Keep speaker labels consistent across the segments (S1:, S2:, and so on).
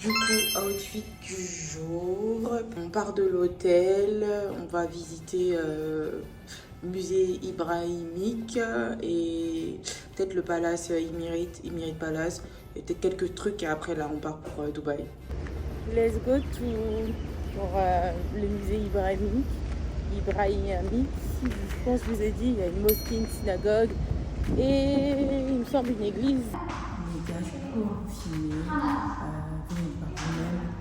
S1: Du coup, outfit du jour. On part de l'hôtel, on va visiter musée ibrahimique et peut-être le palace Émirate Palace et peut-être quelques trucs et après là on part pour Dubaï. Let's go pour le musée ibrahimique. Je pense que je vous ai dit, il y a une mosquée, une synagogue et il me semble une église. Les gars, je vais pouvoir vous filmer, venez par vous-même.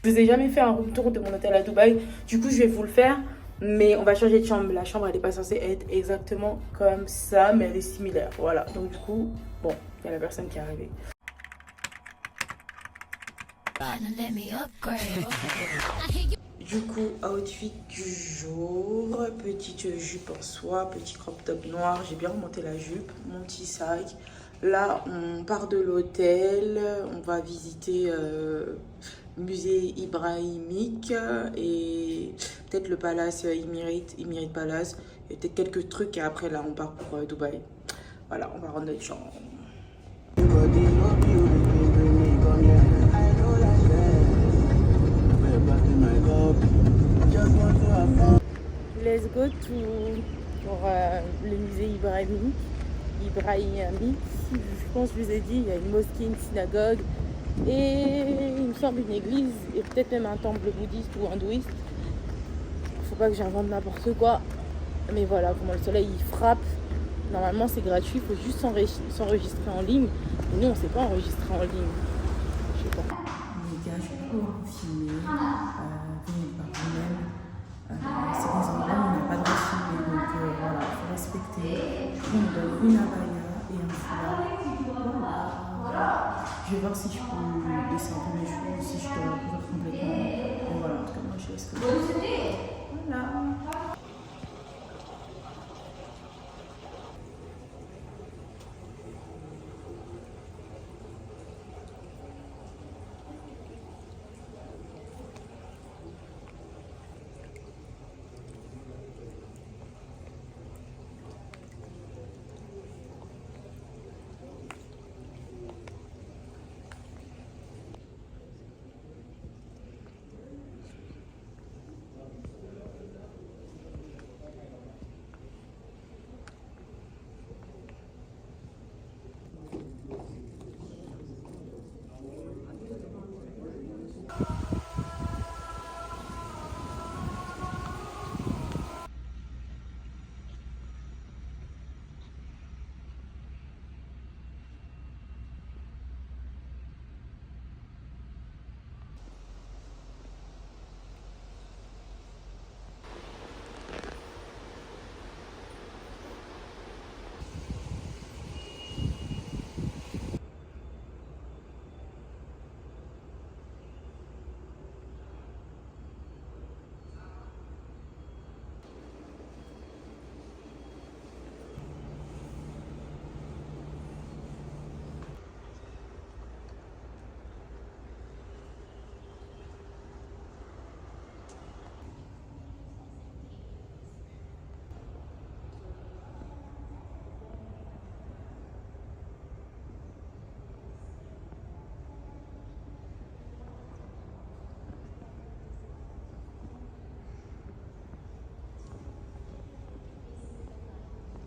S1: Je vous ai jamais fait un room tour de mon hôtel à Dubaï, du coup je vais vous le faire, mais on va changer de chambre. La chambre elle n'est pas censée être exactement comme ça, mais elle est similaire, voilà. Donc du coup, bon, il y a la personne qui est arrivée. Du coup, outfit du jour, petite jupe en soie, petit crop top noir, j'ai bien remonté la jupe, mon petit sac. Là, on part de l'hôtel, on va visiter musée ibrahimique et peut-être le palace Émirate Palace et peut-être quelques trucs et après là on part pour Dubaï. Voilà, on va rendre notre chambre. Let's go pour le musée ibrahimique. Je pense que je vous ai dit, il y a une mosquée, une synagogue et il me semble une église et peut-être même un temple bouddhiste ou hindouiste. Faut pas que j'invente n'importe quoi, mais voilà, comment le soleil il frappe. Normalement c'est gratuit, il faut juste s'enregistrer en ligne. Et nous on s'est pas enregistré en ligne. Je sais pas. Les gars, je vais pouvoir vous filmer, venez par vous-même. C'est des endroits où on n'a pas de droit de filmer, donc voilà, il faut respecter. On me donne une abaya et un foulard. Voilà. Je vais voir si je peux laisser un peu mes cheveux, si je peux la couvrir complètement. Et voilà, en tout cas, moi je laisse comme ça. Voilà.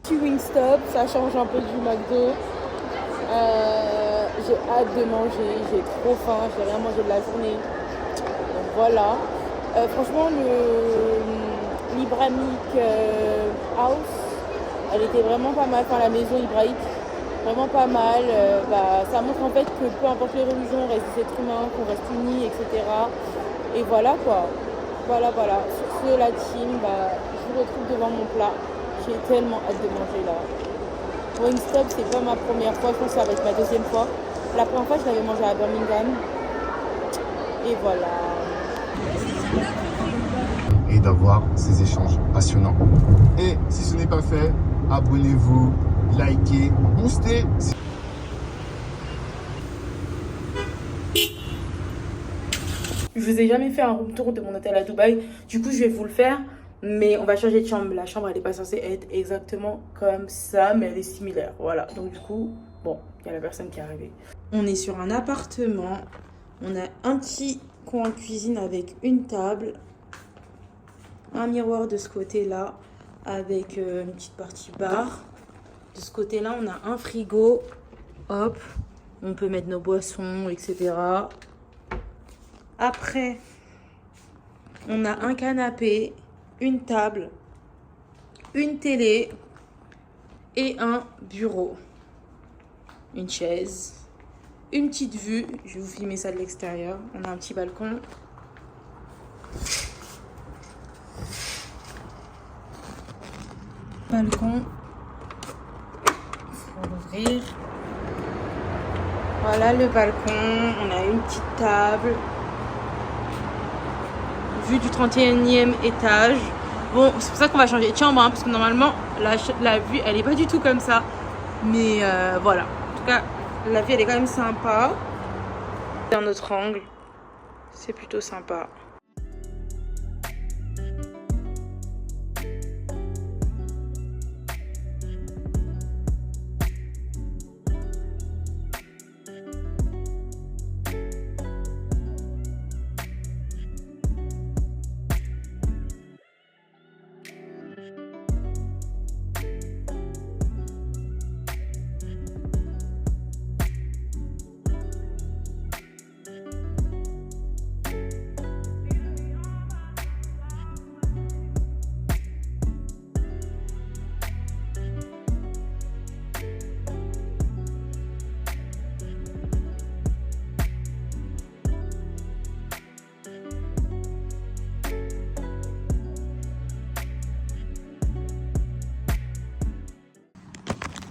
S1: Petit Wingstop, ça change un peu du McDo. J'ai hâte de manger, j'ai trop faim, j'ai rien mangé de la journée. Donc voilà. Franchement, l'Ibrahimic House, elle était vraiment pas mal. Enfin, la maison ibrahimique, vraiment pas mal. Ça montre en fait que peu importe les religions, on reste des êtres humains, qu'on reste unis, etc. Et voilà quoi. Voilà. Sur ce, la team, je vous retrouve devant mon plat. J'ai tellement hâte de manger là. Wingstop, c'est pas ma première fois, je pense que ça va être ma deuxième fois. La première fois, je l'avais mangé à Birmingham. Et voilà.
S2: Et d'avoir ces échanges passionnants. Et si ce n'est pas fait, abonnez-vous, likez, boostez.
S1: Je vous ai jamais fait un room tour de mon hôtel à Dubaï. Du coup, je vais vous le faire. Mais on va changer de chambre. La chambre, elle n'est pas censée être exactement comme ça, mais elle est similaire. Voilà. Donc, du coup, bon, il y a la personne qui est arrivée. On est sur un appartement. On a un petit coin cuisine avec une table. Un miroir de ce côté-là avec une petite partie bar. De ce côté-là, on a un frigo. Hop. On peut mettre nos boissons, etc. Après, on a un canapé, une table, une télé et un bureau. Une chaise, une petite vue. Je vais vous filmer ça de l'extérieur. On a un petit balcon. Balcon. Faut l'ouvrir. Voilà le balcon. On a une petite table. Vue du 31e étage. Bon, c'est pour ça qu'on va changer de chambre, hein, parce que normalement, la vue, elle est pas du tout comme ça. Mais voilà. En tout cas, la vue, elle est quand même sympa. Un autre angle. C'est plutôt sympa.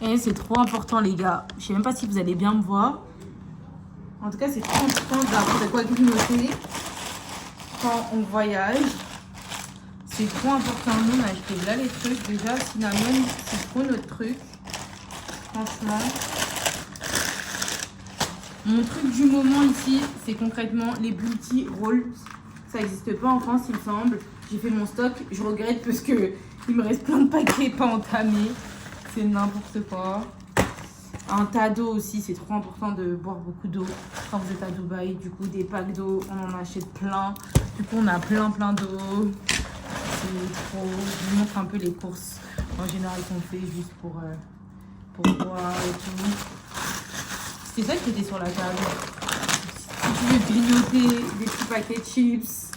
S1: Et c'est trop important, les gars. Je sais même pas si vous allez bien me voir. En tout cas, c'est trop important d'avoir de quoi grignoter quand on voyage. C'est trop important. Nous, on a acheté là les trucs. Déjà, cinnamon, c'est trop notre truc. Franchement. Mon truc du moment ici, c'est concrètement les beauty rolls. Ça n'existe pas en France, il me semble. J'ai fait mon stock. Je regrette parce que il me reste plein de paquets pas entamés. C'est n'importe quoi. Un tas d'eau aussi, c'est trop important de boire beaucoup d'eau quand vous êtes à Dubaï. Du coup, des packs d'eau, on en achète plein. Du coup, on a plein d'eau. C'est trop. Je vous montre un peu les courses en général qu'on fait juste pour boire et tout. C'est ça qui était sur la table. Si tu veux grignoter des petits paquets de chips.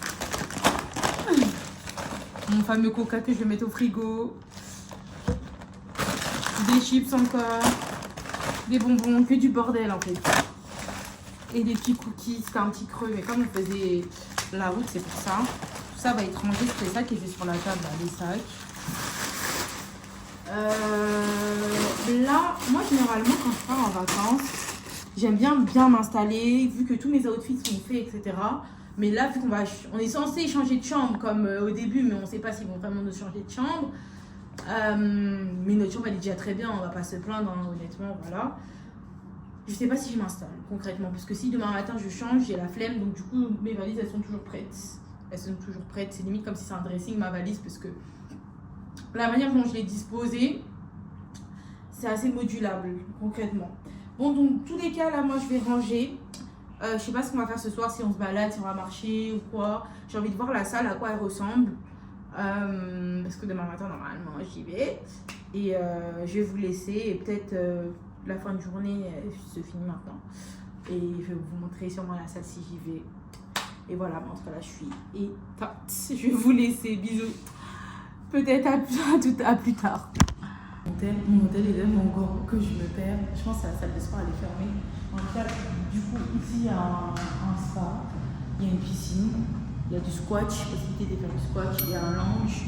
S1: Mon fameux coca que je vais mettre au frigo. Des chips encore, des bonbons, que du bordel en fait. Et des petits cookies, c'était un petit creux, mais comme on faisait la route, c'est pour ça. Tout ça va être rangé, c'était ça qui était sur la table, là, les sacs. Là, moi généralement quand je pars en vacances, j'aime bien m'installer, vu que tous mes outfits sont faits, etc. Mais là, vu on est censé changer de chambre comme au début, mais on ne sait pas s'ils vont vraiment nous changer de chambre. Mais notre chambre elle est déjà très bien, on va pas se plaindre, hein, honnêtement, voilà. Je sais pas si je m'installe concrètement, parce que si demain matin je change, j'ai la flemme, donc du coup mes valises elles sont toujours prêtes. C'est limite comme si c'est un dressing ma valise, parce que la manière dont je l'ai disposée, c'est assez modulable concrètement. Bon, donc tous les cas là, moi je vais ranger. Je sais pas ce qu'on va faire ce soir, si on se balade, si on va marcher ou quoi. J'ai envie de voir la salle, à quoi elle ressemble. Parce que demain matin normalement j'y vais et je vais vous laisser et peut-être la fin de journée se finit maintenant et je vais vous montrer sûrement la salle si j'y vais et voilà. En tout cas là je suis éteinte, je vais vous laisser, bisous, peut-être à plus tard. Mon hôtel est tellement grand que je me perds. Je pense que la salle de sport elle est fermée. En tout cas, du coup ici il y a un spa, il y a une piscine. Il y a du squash, possibilité de faire du squash, il y a un lounge.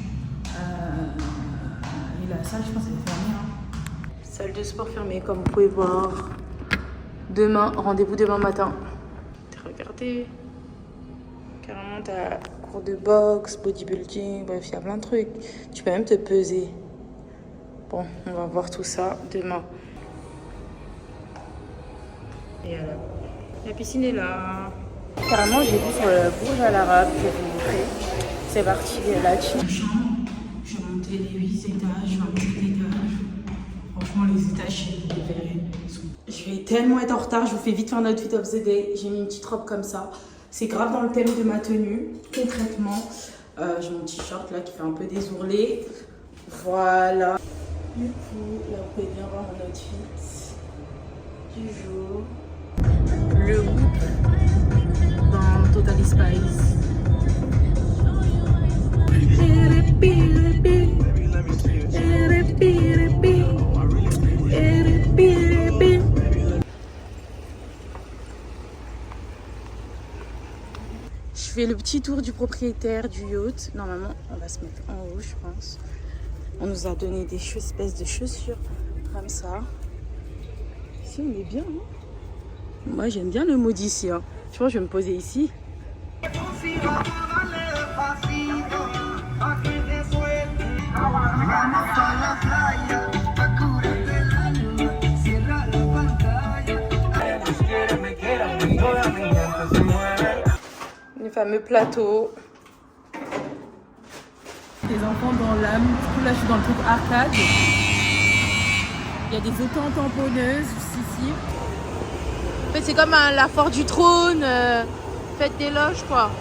S1: Et la salle, je pense, elle est fermée. Hein. Salle de sport fermée, comme vous pouvez voir. Demain, rendez-vous demain matin. Regardez. Carrément, t'as cours de boxe, bodybuilding, bref, il y a plein de trucs. Tu peux même te peser. Bon, on va voir tout ça demain. Et la piscine est là. Carrément, j'ai vu sur le Burj Al Arab, je vais vous montrer. C'est parti, la chambre. Je vais monter les 8 étages, 28 étages. Franchement, les étages, vous les verrez. Je vais tellement être en retard, je vous fais vite faire notre outfit of the day. J'ai mis une petite robe comme ça. C'est grave dans le thème de ma tenue. Concrètement, j'ai mon t-shirt là qui fait un peu désourlé. Voilà. Du coup, là, vous pouvez bien voir mon outfit du jour. Le whoop dans Totally Spice. Je fais le petit tour du propriétaire du yacht. Normalement, on va se mettre en haut, je pense. On nous a donné des espèces de chaussures comme ça. Ici, on est bien. Hein, moi, j'aime bien le mode ici. Hein. Je pense que je vais me poser ici. Le fameux plateau. Les enfants dans l'âme. Du coup, là, je suis dans le truc arcade. Il y a des auto-tamponneuses ici. En fait, c'est comme la Foire du Trône, fête des loges, quoi.